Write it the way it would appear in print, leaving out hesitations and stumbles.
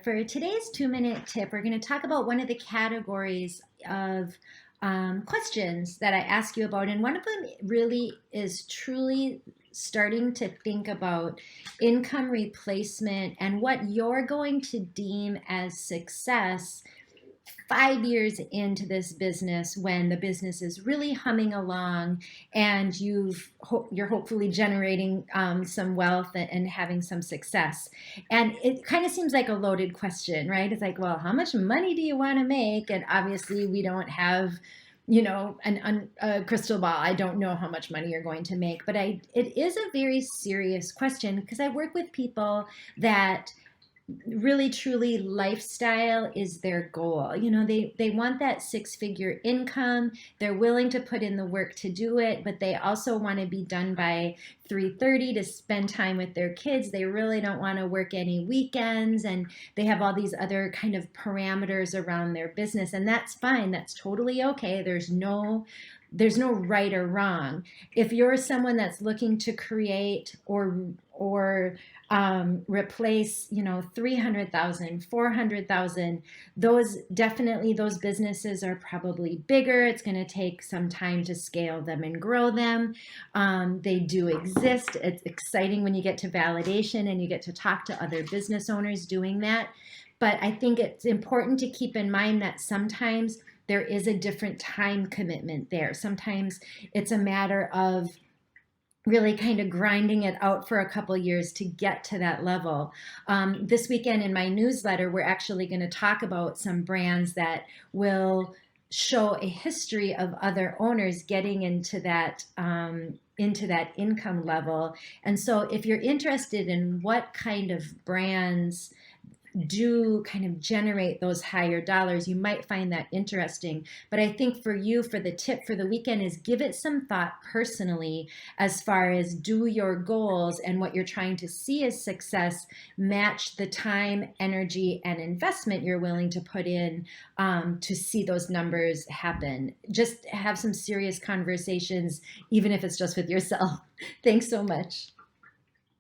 for today's 2-minute tip, we're going to talk about one of the categories of questions that I ask you about. And one of them really is truly starting to think about income replacement and what you're going to deem as success 5 years into this business when the business is really humming along and you're hopefully generating some wealth and having some success. And it kind of seems like a loaded question, right? It's like, well, how much money do you want to make? And obviously we don't have a crystal ball. I don't know how much money you're going to make, but it is a very serious question because I work with people that really truly lifestyle is their goal. They want that 6-figure income. They're willing to put in the work to do it, but they also want to be done by 3:30 to spend time with their kids. They really don't want to work any weekends, and they have all these other kind of parameters around their business, and that's fine. That's totally okay. There's no right or wrong. If you're someone that's looking to create or replace, 300,000, 400,000, those businesses are probably bigger. It's going to take some time to scale them and grow them. They do exist. It's exciting when you get to validation and you get to talk to other business owners doing that. But I think it's important to keep in mind that sometimes there is a different time commitment there. Sometimes it's a matter of really kind of grinding it out for a couple years to get to that level. This weekend in my newsletter, we're actually going to talk about some brands that will show a history of other owners getting into that income level. And so if you're interested in what kind of brands do kind of generate those higher dollars, you might find that interesting. But I think for you, for the tip for the weekend is give it some thought personally as far as do your goals and what you're trying to see as success match the time, energy, and investment you're willing to put in to see those numbers happen. Just have some serious conversations, even if it's just with yourself. Thanks so much.